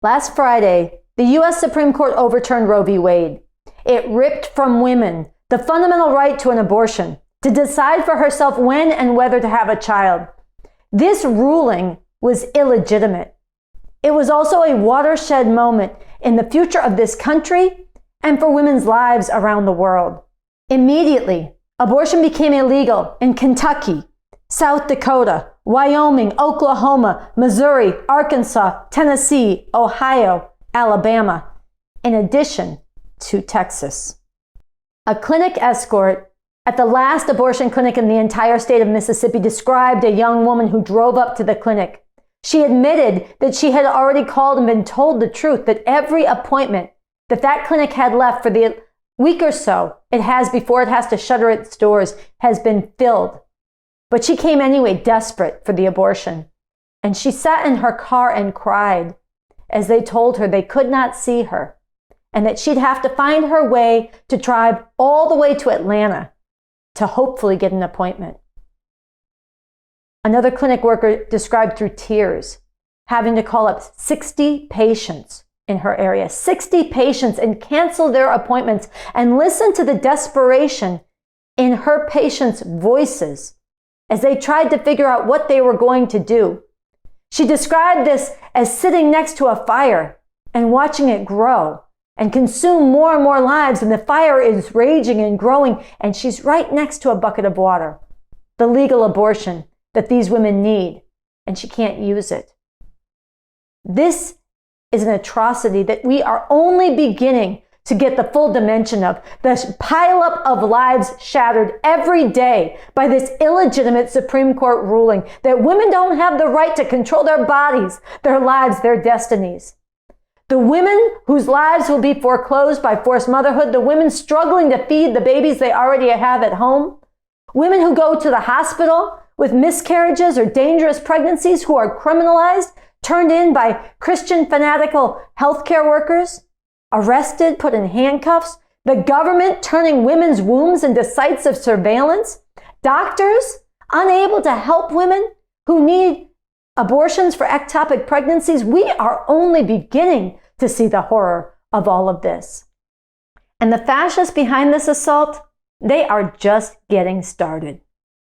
Last Friday, the U.S. Supreme Court overturned Roe v. Wade. It ripped from women the fundamental right to an abortion, to decide for herself when and whether to have a child. This ruling was illegitimate. It was also a watershed moment in the future of this country and for women's lives around the world. Immediately, abortion became illegal in Kentucky, South Dakota, Wyoming, Oklahoma, Missouri, Arkansas, Tennessee, Ohio, Alabama, in addition to Texas. A clinic escort at the last abortion clinic in the entire state of Mississippi described a young woman who drove up to the clinic. She admitted that she had already called and been told the truth, that every appointment that clinic had left for the week or so it has before it has to shutter its doors has been filled. But she came anyway, desperate for the abortion. And she sat in her car and cried as they told her they could not see her and that she'd have to find her way to drive all the way to Atlanta to hopefully get an appointment. Another clinic worker described through tears having to call up 60 patients in her area, 60 patients, and cancel their appointments and listen to the desperation in her patients' voices as they tried to figure out what they were going to do. She described this as sitting next to a fire and watching it grow and consume more and more lives, and the fire is raging and growing, and she's right next to a bucket of water, the legal abortion that these women need, and she can't use it. This is an atrocity that we are only beginning to get the full dimension of, the pileup of lives shattered every day by this illegitimate Supreme Court ruling that women don't have the right to control their bodies, their lives, their destinies. The women whose lives will be foreclosed by forced motherhood, the women struggling to feed the babies they already have at home, women who go to the hospital with miscarriages or dangerous pregnancies who are criminalized, turned in by Christian fanatical healthcare workers, arrested, put in handcuffs, the government turning women's wombs into sites of surveillance, doctors unable to help women who need abortions for ectopic pregnancies. We are only beginning to see the horror of all of this. And the fascists behind this assault, they are just getting started.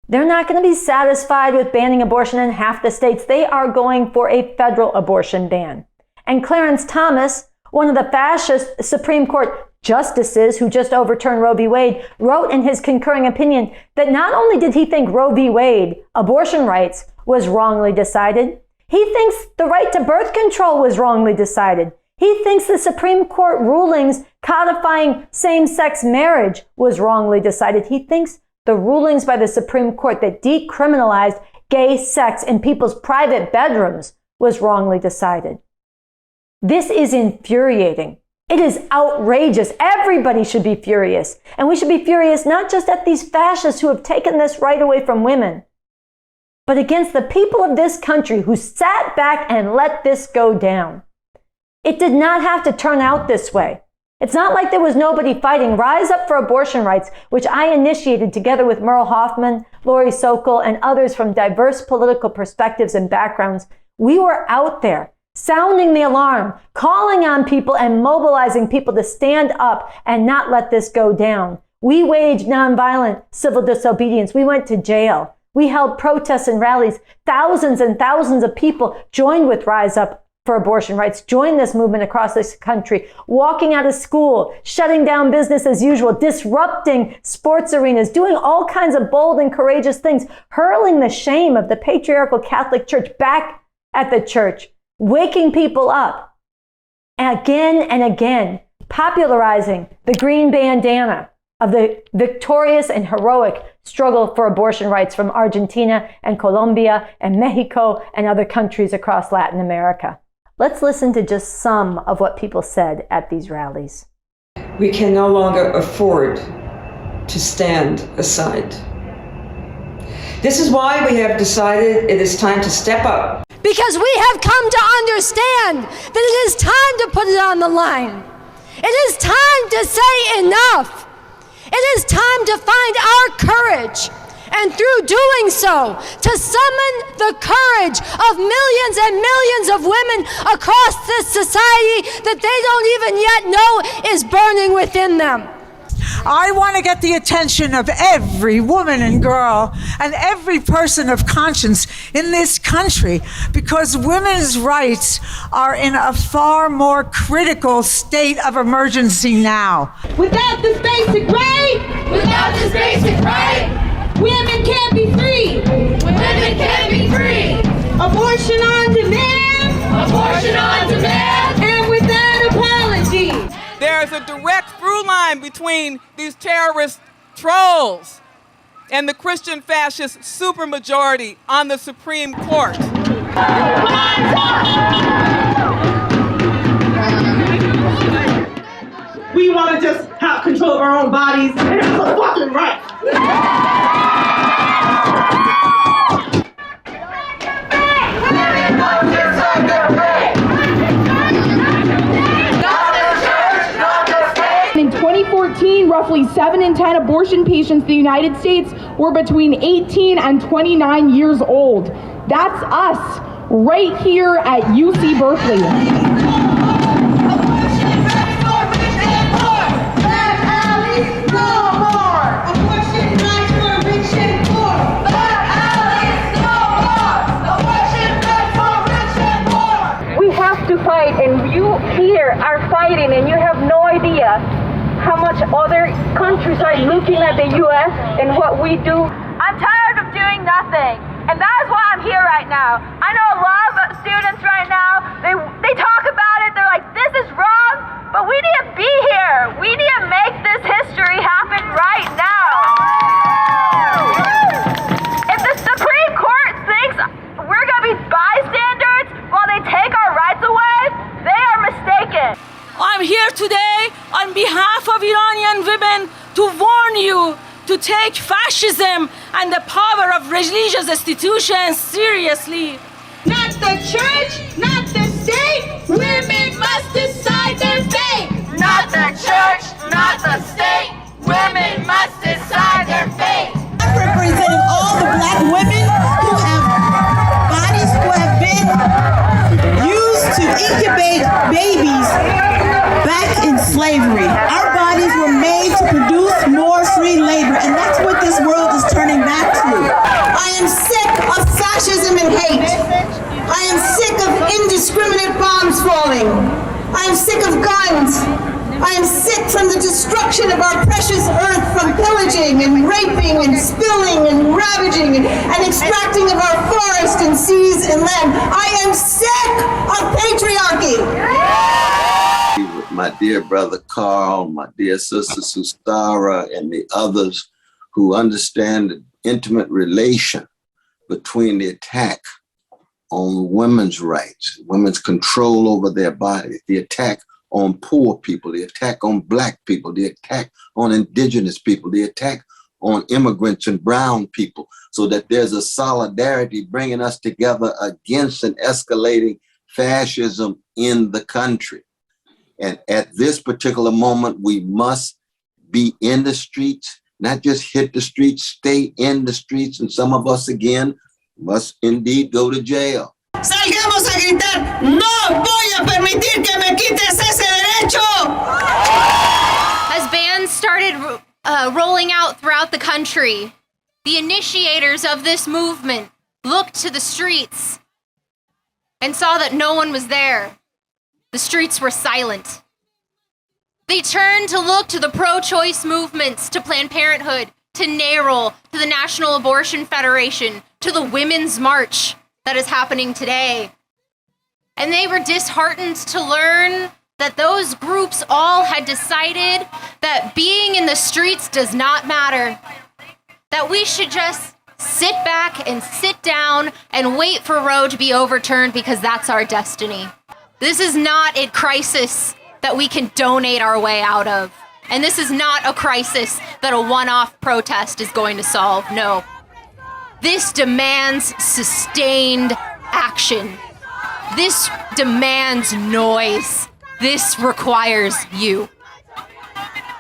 They're not going to be satisfied with banning abortion in half the states. They are going for a federal abortion ban. And Clarence Thomas, one of the fascist Supreme Court justices who just overturned Roe v. Wade, wrote in his concurring opinion that not only did he think Roe v. Wade, abortion rights, was wrongly decided, he thinks the right to birth control was wrongly decided. He thinks the Supreme Court rulings codifying same-sex marriage was wrongly decided. He thinks the rulings by the Supreme Court that decriminalized gay sex in people's private bedrooms was wrongly decided. This is infuriating. It is outrageous. Everybody should be furious. And we should be furious not just at these fascists who have taken this right away from women, but against the people of this country who sat back and let this go down. It did not have to turn out this way. It's not like there was nobody fighting. Rise Up for Abortion Rights, which I initiated together with Merle Hoffman, Lori Sokol, and others from diverse political perspectives and backgrounds. We were out there sounding the alarm, calling on people and mobilizing people to stand up and not let this go down. We waged nonviolent civil disobedience. We went to jail. We held protests and rallies. Thousands and thousands of people joined with Rise Up for Abortion Rights, joined this movement across this country, walking out of school, shutting down business as usual, disrupting sports arenas, doing all kinds of bold and courageous things, hurling the shame of the patriarchal Catholic Church back at the church, waking people up, again and again, popularizing the green bandana of the victorious and heroic struggle for abortion rights from Argentina and Colombia and Mexico and other countries across Latin America. Let's listen to just some of what people said at these rallies. We can no longer afford to stand aside. This is why we have decided it is time to step up. Because we have come to understand that it is time to put it on the line. It is time to say enough. It is time to find our courage and through doing so, to summon the courage of millions and millions of women across this society that they don't even yet know is burning within them. I want to get the attention of every woman and girl and every person of conscience in this country, because women's rights are in a far more critical state of emergency now. Without this basic right, women can't be free. Women can't be free. Abortion on demand. Abortion on demand. And without apology. There's a direct through line between these terrorist trolls and the Christian fascist supermajority on the Supreme Court. We want to just have control of our own bodies, and that's a fucking right. In 2014, roughly 7 in 10 abortion patients in the United States were between 18 and 29 years old. That's us, right here at UC Berkeley. Fight, and you here are fighting, and you have no idea how much other countries are looking at the U.S. and what we do. I'm tired of doing nothing, and that is why I'm here right now. I know a lot of students right now, they talk about it, they're like, this is wrong, but we need to be here. We need to make this history happen right now. If the Supreme Court thinks we're going to be bystanders while they take our rights away, they are mistaken. I'm here today on behalf of Iranian women to warn you to take fascism and the power of religious institutions seriously. Not the church, not the state. Women must decide their fate. Not the church, not the state. Women must decide their fate. I'm representing all the black women who have bodies who have been used to incubate babies back in slavery. Our bodies were made to produce more free labor, and that's what this world is turning back to. I am sick of fascism and hate. I am sick of indiscriminate bombs falling. I am sick of guns. I am sick from the destruction of our precious earth, from pillaging and raping and spilling and ravaging and extracting of our forests and seas and land. I am sick of patriarchy. With my dear brother Carl, my dear sister Sunsara, and the others who understand the intimate relation between the attack on women's rights, women's control over their bodies, the attack on poor people, the attack on black people, the attack on indigenous people, the attack on immigrants and brown people, so that there's a solidarity bringing us together against an escalating fascism in the country. And at this particular moment, we must be in the streets, not just hit the streets, stay in the streets, and some of us, again, must indeed go to jail. Salgamos a gritar, no voy a permitir que me quites ese derecho! As bans started rolling out throughout the country, the initiators of this movement looked to the streets and saw that no one was there. The streets were silent. They turned to look to the pro-choice movements, to Planned Parenthood, to NARAL, to the National Abortion Federation, to the Women's March that is happening today. And they were disheartened to learn that those groups all had decided that being in the streets does not matter, that we should just sit back and sit down and wait for Roe to be overturned because that's our destiny. This is not a crisis that we can donate our way out of. And this is not a crisis that a one-off protest is going to solve. No. This demands sustained action. This demands noise. This requires you.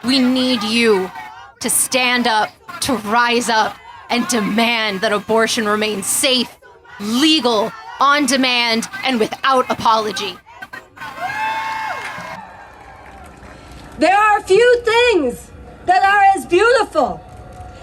We need you to stand up, to rise up, and demand that abortion remains safe, legal, on demand, and without apology. There are few things that are as beautiful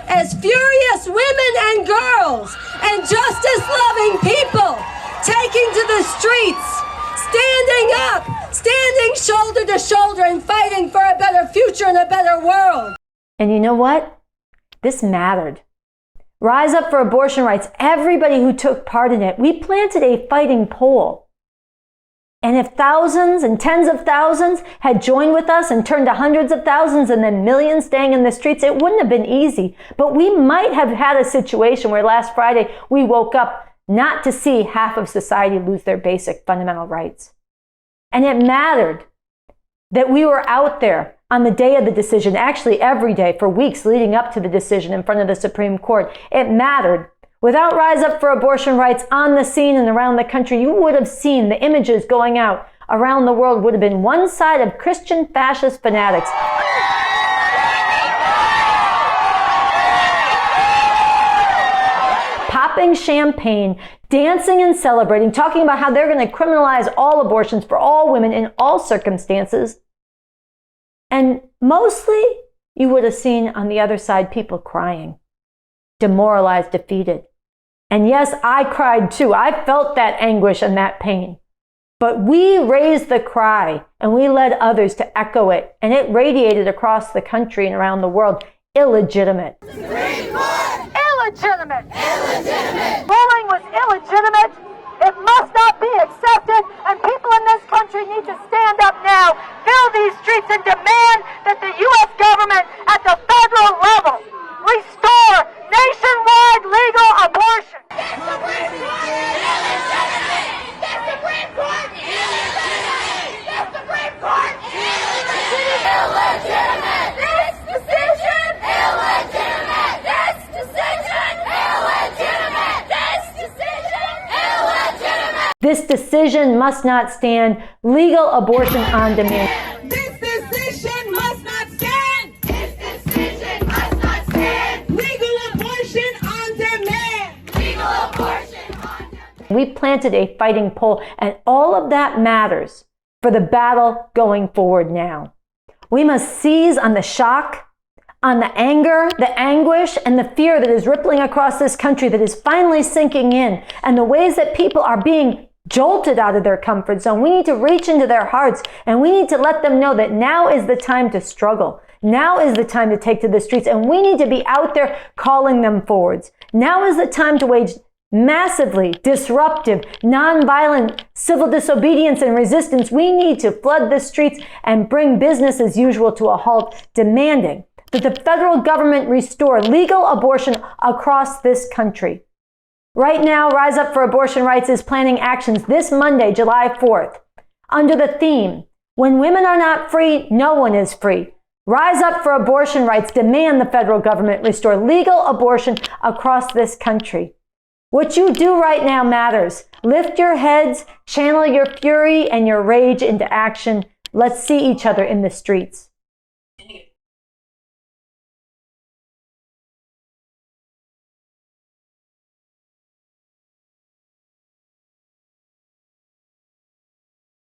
as furious women and girls and justice-loving people taking to the streets, standing up, standing shoulder to shoulder and fighting for a better future and a better world. And you know what? This mattered. Rise Up for Abortion Rights, everybody who took part in it, we planted a fighting pole. And if thousands and tens of thousands had joined with us and turned to hundreds of thousands and then millions staying in the streets, it wouldn't have been easy. But we might have had a situation where last Friday we woke up not to see half of society lose their basic fundamental rights. And it mattered that we were out there on the day of the decision, actually every day for weeks leading up to the decision in front of the Supreme Court. It mattered. Without Rise Up for Abortion Rights on the scene and around the country, you would have seen the images going out around the world would have been one side of Christian fascist fanatics. Popping champagne, dancing and celebrating, talking about how they're going to criminalize all abortions for all women in all circumstances. And mostly, you would have seen on the other side people crying, demoralized, defeated. And yes, I cried too. I felt that anguish and that pain. But we raised the cry and we led others to echo it. And it radiated across the country and around the world. Illegitimate. Illegitimate. Illegitimate. Ruling was illegitimate. It must not be accepted. And people in this country need to stand up now, fill these streets and demand that the U.S. government at the federal level restore nationwide legal abortion. This decision must not stand. Legal abortion on demand. This decision must not stand. This decision must not stand. Legal abortion on demand. Legal abortion on demand. We planted a fighting pole, and all of that matters for the battle going forward now. We must seize on the shock, on the anger, the anguish, and the fear that is rippling across this country, that is finally sinking in, and the ways that people are being jolted out of their comfort zone. We need to reach into their hearts, and we need to let them know that now is the time to struggle. Now is the time to take to the streets, and we need to be out there calling them forwards. Now is the time to wage massively disruptive, nonviolent civil disobedience and resistance. We need to flood the streets and bring business as usual to a halt, demanding that the federal government restore legal abortion across this country. Right now, Rise Up for Abortion Rights is planning actions this Monday, July 4th, under the theme, "When women are not free, no one is free." Rise Up for Abortion Rights demand the federal government restore legal abortion across this country. What you do right now matters. Lift your heads, channel your fury and your rage into action. Let's see each other in the streets.